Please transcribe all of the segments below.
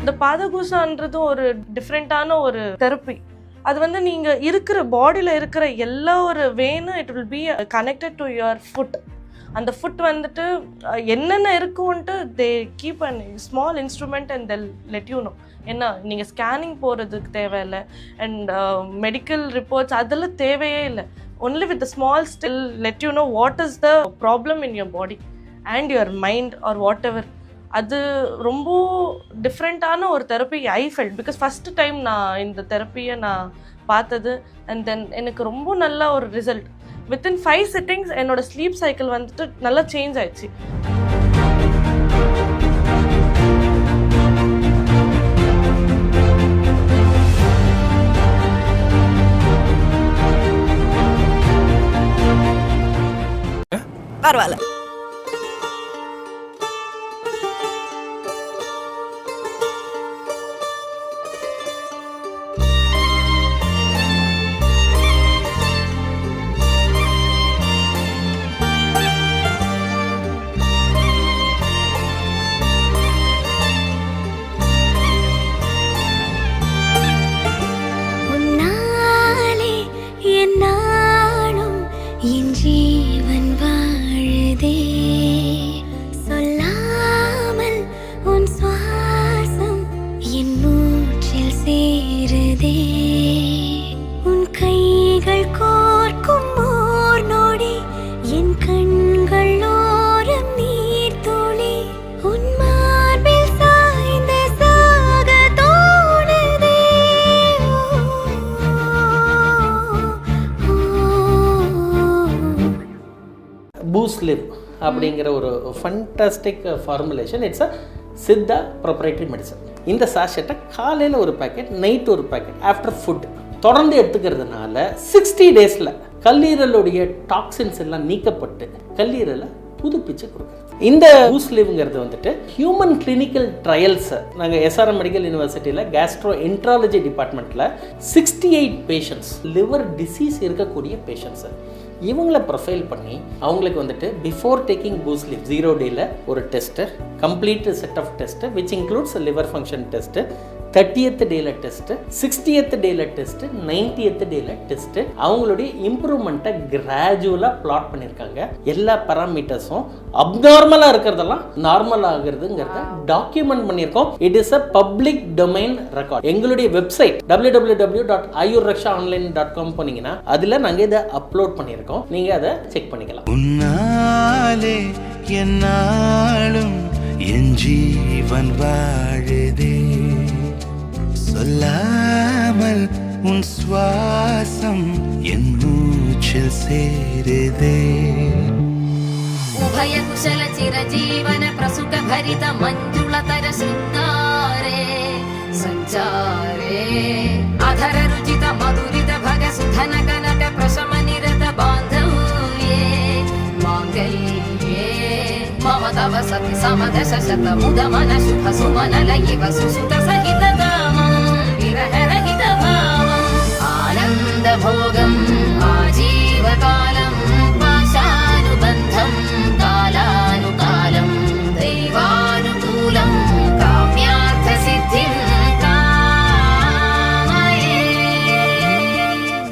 இந்த பாதகூசான்றது ஒரு டிஃப்ரெண்ட்டான ஒரு தெரப்பி. அது வந்து நீங்கள் இருக்கிற பாடியில் இருக்கிற எல்லா ஒரு வேனும் it will be connected to your foot. அந்த ஃபுட் வந்துட்டு என்னென்ன இருக்கும்ன்ட்டு they keep and small instrument and they'll let you know. என்ன நீங்கள் ஸ்கேனிங் போகிறதுக்கு தேவையில்லை அண்ட் மெடிக்கல் ரிப்போர்ட்ஸ் அதெல்லாம் தேவையே இல்லை. Only with small still let you know what is the problem in your body and your mind or whatever. அது ரொம்ப டிஃப்ரெண்ட்டான ஒரு therapy I felt. Because first time நான் இந்த தெரப்பியை நான் பார்த்தது அண்ட் தென் எனக்கு ரொம்ப நல்ல ஒரு ரிசல்ட். வித்தின் 5 sittings என்னோட ஸ்லீப் சைக்கிள் வந்துட்டு நல்லா சேஞ்ச் ஆயிடுச்சு. பரவாயில்ல. பூஸ்லிவ் அப்படிங்கிற ஒரு fantastic formulation. It's a Siddha proprietary medicine. இந்த சாஷெட்டை காலையில் ஒரு பேக்கெட், நைட் ஒரு பேக்கெட், ஆஃப்டர் ஃபுட் தொடர்ந்து எடுத்துக்கிறதுனால 60 days கல்லீரலுடைய டாக்ஸின்ஸ் எல்லாம் நீக்கப்பட்டு கல்லீரலை புதுப்பிச்சு கொடுக்குறது. இந்த பூஸ்லிவ்ங்கிறது வந்துட்டு ஹியூமன் கிளினிக்கல் ட்ரையல்ஸ் நாங்கள் எஸ்ஆர்எம் மெடிக்கல் யூனிவர்சிட்டியில் கேஸ்ட்ரோ என்ட்ராலஜி டிபார்ட்மெண்ட்டில் 68 பேஷண்ட்ஸ் லிவர் டிசீஸ் இருக்கக்கூடிய பேஷண்ட்ஸு இவங்கள ப்ரொஃபைல் பண்ணி அவங்களுக்கு வந்துட்டு பிஃபோர் டேக்கிங் பூஸ்லிவ் 0 days ஒரு test, complete set of test which includes liver function test, 30th day test, 60th day test, 90th day test. அவங்களுடைய இம்ப்ரூவ்மெண்ட்டை கிராஜுவலாக பிளாட் பண்ணியிருக்காங்க. எல்லா பேராமீட்டர்ஸும் அப்நார்மலாக இருக்கிறதெல்லாம் நார்மல் ஆகுறதுங்கிறத டாக்குமெண்ட் பண்ணியிருக்கோம். It is a public domain record. எங்களுடைய வெப்சைட் www.ayurrakshaonline.com போனீங்கன்னா அதில் நாங்கள் இதை அப்லோட் பண்ணியிருக்கோம். நீங்கள் அதை செக் பண்ணிக்கலாம். உன்னாலே என்னாலும் என் ஜீவன் வாழுதே, சொல்லாமல் உன் சுவாசம் என் மூச்சில் சேருதே. உபய குஷல சிரஜீவன பிரசுக பரித மஞ்சுளதர சிங்காரே சஞ்சாரே அதர ருஜித மதுரித பக சுதன கனக பிரசம நிரத பாந்தவ்யே மாங்கல்யே மம தவ சதி சமதச சத முத மன சுப சுமன லயிவ சுசுத சகித ஆனந்தபோகம் ஆஜீவகாலம் பாஷானுபந்தம் காலானுகாலம் தெய்வானுகூலம் காம்யார்த்த சித்திம் காமயே.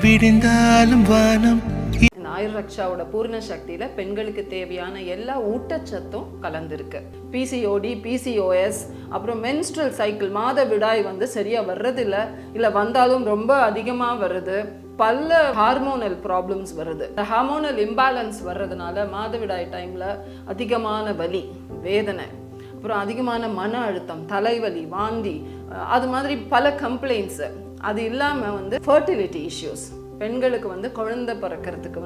விடிந்தாலும் வானம். ஆயுர்ரக்ஷாவோட பூர்ண சக்தியில பெண்களுக்கு தேவையான எல்லா ஊட்டச்சத்தும் கலந்துருக்கு. பிசிஓடி, பிசிஓஎஸ், அப்புறம் மென்ஸ்ட்ரல் சைக்கிள், மாதவிடாய் சரியா வர்றதில்ல, இல்லை வந்தாலும் ரொம்ப அதிகமாக வருது, பல ஹார்மோனல் ப்ராப்ளம்ஸ் வருது. இந்த ஹார்மோனல் இம்பேலன்ஸ் வர்றதுனால மாதவிடாய் டைமில் அதிகமான வலி, வேதனை, அப்புறம் அதிகமான மன அழுத்தம், தலைவலி, வாந்தி, அது மாதிரி பல கம்ப்ளைண்ட்ஸு. அது இல்லாமல் ஃபர்டிலிட்டி இஷ்யூஸ், பெண்களுக்கு குழந்தை பிறக்கிறதுக்கு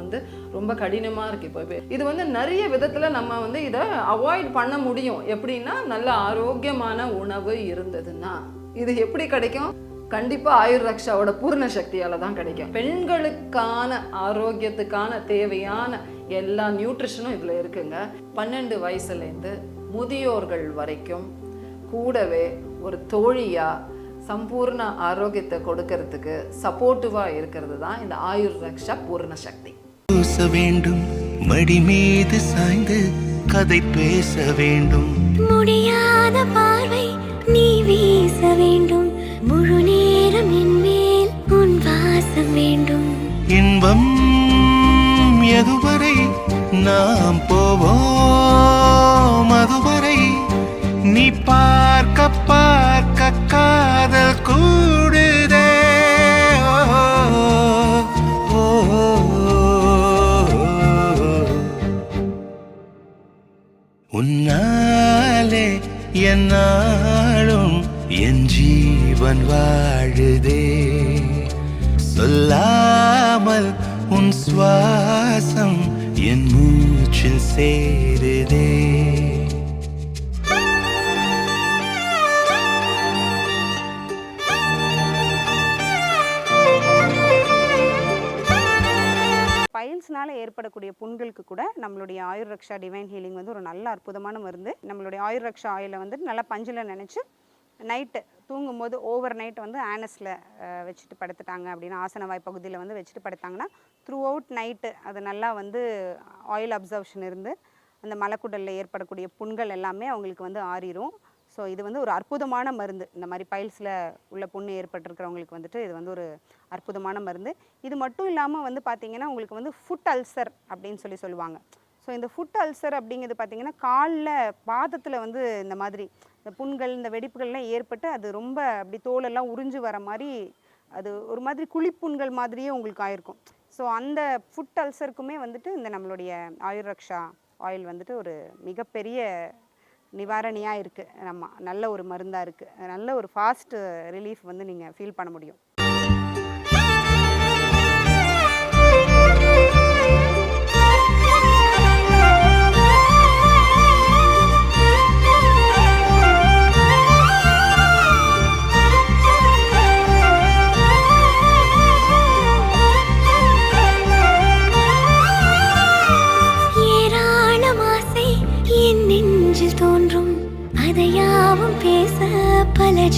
ரொம்ப கடினமாக இருக்கு. இப்போ இது நிறைய விதத்தில் நம்ம இதை அவாய்ட் பண்ண முடியும். எப்படின்னா, நல்ல ஆரோக்கியமான உணவு இருந்ததுன்னா. இது எப்படி கிடைக்கும்? கண்டிப்பாக ஆயுர்ரக்ஷாவோட பூர்ண சக்தியால் தான் கிடைக்கும். பெண்களுக்கான ஆரோக்கியத்துக்கான தேவையான எல்லா நியூட்ரிஷனும் இதில் இருக்குங்க. 12 வயசுலேருந்து முதியோர்கள் வரைக்கும் கூடவே ஒரு தோழியாக சம்பூர்ண ஆரோக்கியத்தை கொடுக்கறதுக்கு சப்போர்ட்டிவாக இருக்கிறது தான் இந்த ஆயுர்ரக்ஷா பூர்ண சக்தி. பேச வேண்டும், மடி மீது சாய்ந்து கதை பேச வேண்டும், முடியாத பார்வை நீ வீச நாளும் என் ஜீவன் வாழுதே சொல்லாமல் உன் சுவாசம் என் மூச்சில் சேருதே பைல்ஸ்னால ஏற்படக்கூடிய புண்களுக்கு கூட நம்மளுடைய ஆயுர் ரக்ஷா டிவைன் ஹீலிங் வந்து ஒரு நல்ல அற்புதமான மருந்து. நம்மளுடைய ஆயுர் ரக்ஷா ஆயிலை வந்து நல்லா பஞ்சில் நினச்சி நைட்டு தூங்கும்போது ஓவர் நைட் வந்து ஆனஸில் வச்சுட்டு படுத்துட்டாங்க அப்படின்னா, ஆசனவாய் பகுதியில் வந்து வச்சுட்டு படுத்தாங்கன்னா த்ரூ அவுட் நைட்டு அது நல்லா வந்து ஆயில் அப்சர்ப்ஷன் இருந்து அந்த மலக்குடலில் ஏற்படக்கூடிய புண்கள் எல்லாமே அவங்களுக்கு வந்து ஆறிடும். ஸோ இது வந்து ஒரு அற்புதமான மருந்து. இந்த மாதிரி பைல்ஸில் உள்ள புண்ணு ஏற்பட்டிருக்கிறவங்களுக்கு வந்துட்டு இது வந்து ஒரு அற்புதமான மருந்து. இது மட்டும் இல்லாமல் வந்து பார்த்திங்கன்னா உங்களுக்கு வந்து ஃபுட் அல்சர் அப்படின்னு சொல்லுவாங்க. ஸோ இந்த ஃபுட் அல்சர் அப்படிங்கிறது பார்த்திங்கன்னா காலில் பாதத்தில் வந்து இந்த மாதிரி இந்த புண்கள் இந்த வெடிப்புகள்லாம் ஏற்பட்டு அது ரொம்ப அப்படி தோலெல்லாம் உறிஞ்சு வர மாதிரி அது ஒரு மாதிரி குழிப்புண்கள் மாதிரியே உங்களுக்கு ஆயிருக்கும். ஸோ அந்த ஃபுட் அல்சருக்குமே வந்துட்டு இந்த நம்மளுடைய ஆயுர் ரக்ஷா ஆயில் வந்துட்டு ஒரு மிகப்பெரிய நிவாரணியாக இருக்குது. நம்ம நல்ல ஒரு மருந்தாக இருக்குது. நல்ல ஒரு ஃபாஸ்ட் ரிலீஃப் வந்து நீங்கள் ஃபீல் பண்ண முடியும்.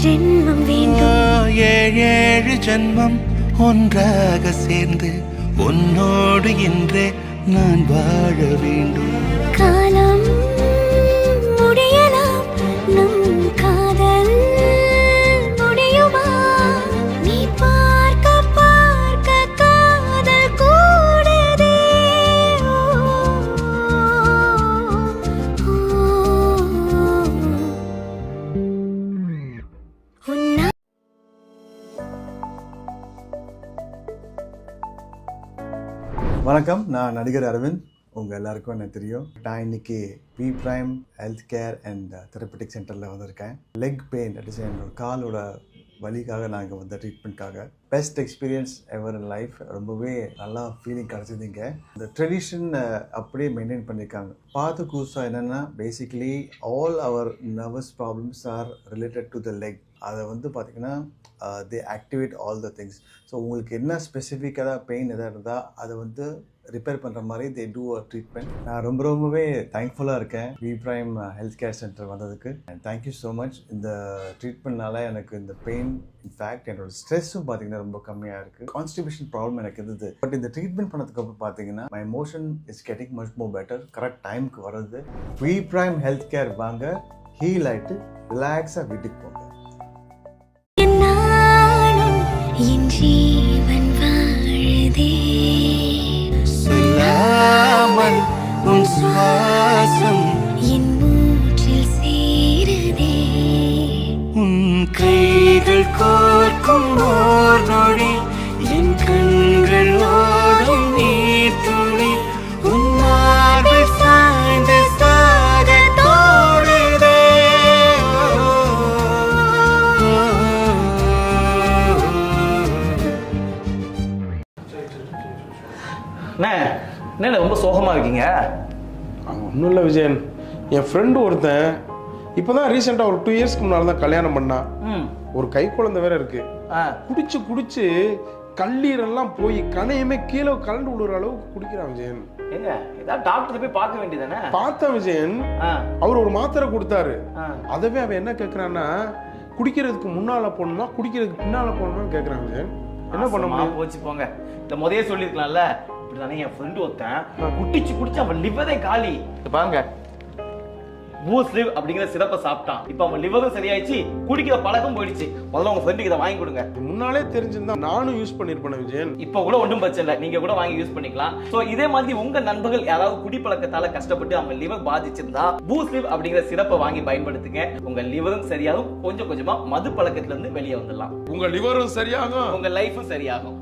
ஜென்மம் வேண்டும், ஏழு ஜென்மம் ஒன்றாக சேர்ந்து உன்னோடு இன்றே நான் வாழ வேண்டும். காலம் முடியலாம், நம் காதல் முடியுமா? நீ பார்க்க பார்க்க காதல் கூடுதே. வணக்கம், நான் நடிகர் அரவிந்த். உங்கள் எல்லாருக்கும் எனக்கு தெரியும். நான் இன்னைக்கு V prime health care and therapeutic சென்டரில் வந்திருக்கேன். லெக் பெயின், அட் என்னோட காலோட வலிக்காக நாங்கள் வந்த ட்ரீட்மெண்ட்காக. Best experience ever in life. ரொம்பவே நல்லா ஃபீலிங் கிடச்சிருந்தீங்க. இந்த ட்ரெடிஷன் அப்படியே மெயின்டைன் பண்ணியிருக்காங்க. பார்த்து கூசா என்னென்னா basically all our nervous problems are related to the leg. அதை வந்து பார்த்திங்கன்னா they activate all the things. So உங்களுக்கு என்ன ஸ்பெசிஃபிக்காக பெயின் எதாவது இருந்தால் அதை வந்து ரிப்பேர் பண்ணுற மாதிரி தே டூ அ ட்ரீட்மெண்ட். நான் ரொம்பவே தேங்க்ஃபுல்லாக இருக்கேன் V prime health care centre வந்ததுக்கு. And thank you so much. இந்த ட்ரீட்மெண்ட்னால எனக்கு இந்த பெயின், இன்ஃபேக்ட் என்னோட ஸ்ட்ரெஸ்ஸும் பார்த்தீங்கன்னா ரொம்ப கம்மியாக இருக்குது. கான்ஸ்டிபேஷன் ப்ராப்ளம் எனக்கு இருந்தது. பட் இந்த ட்ரீட்மெண்ட் பண்ணதுக்கு அப்புறம் பார்த்தீங்கன்னா my emotion is getting much more better. Correct டைமுக்கு வருது. வி பிரைம் ஹெல்த் கேர் வாங்க, ஹீல் ஆகிட்டு ரிலாக்ஸாக வீட்டுக்கு போங்க. என் ஜீவன் வாழுதே, சொல்லாமல் உன் சுவாசம் என் மூச்சில் சேருதே. உன் கைகள் கோர்க்கும் ஓர் நொடி, என் கண்கள் ஓடும் நீர் துளி, உன் மார்பில் சாய்ந்து சாக தோடுதே. என்ன ரொம்ப சோகமாக இருக்கீங்க? ஒன்றும் இல்லை விஜயன், என் ஃப்ரெண்டு ஒருத்தன் இப்போ தான் ரீசெண்டாக ஒரு 2 இயர்ஸ்க்கு முன்னால் தான் கல்யாணம் பண்ணான். ஒரு கை குழந்தை வேற இருக்கு. குடிச்சு கல்லீரெல்லாம் போய் கணையமே கீழே கலண்டு விடுற அளவுக்கு குடிக்கிறான் விஜயன். ஏங்க ஏதாவது டாக்டர் போய் பார்க்க வேண்டியதானே? பார்த்தேன் விஜயன். அவர் ஒரு மாத்திரை கொடுத்தாரு. அதவே அவன் என்ன கேட்குறான்னா, குடிக்கிறதுக்கு முன்னால போகணுமா குடிக்கிறதுக்கு பின்னால போகணுமான்னு கேட்குறான் விஜயன். என்ன பண்ண முடியும்? போச்சு போங்க. இந்த முதலே சொல்லியிருக்கலாம்ல. இப்படிதானே என் ஃப்ரெண்டு ஒருத்தன் குடிச்சு அவன் லிவரே காலி. பாருங்க, பூஸ்ட் லிவ் அப்படிங்கிற சிறப்பை சாப்பிட்டான். இப்போ அவன் லிவரும் சரியாயிடுச்சு, குடிக்கிற பழக்கம் போயிடுச்சு. முதல்ல உங்க ஃப்ரெண்டுக்கு இதை வாங்கி கொடுங்க. முன்னாலே தெரிஞ்சிருந்தா நானும் யூஸ் பண்ணிருப்பேன் விஜயன். இப்போ கூட ஒன்றும் பிரச்சனை இல்லை, நீங்க கூட வாங்கி யூஸ் பண்ணிக்கலாம். ஸோ இதே மாதிரி உங்க நண்பர்கள் யாராவது குடிப்பழக்கத்தால கஷ்டப்பட்டு அவங்க லிவர் பாதிச்சிருந்தா பூஸ்ட் லிவ் அப்படிங்கிற சிறப்பை வாங்கி பயன்படுத்துங்க. உங்க லிவரும் சரியாகும், கொஞ்சம் கொஞ்சமா மது பழக்கத்துல இருந்து வெளியே வந்துடலாம். உங்க லிவரும் சரியாகும், உங்க லைஃபும் சரியாகும்.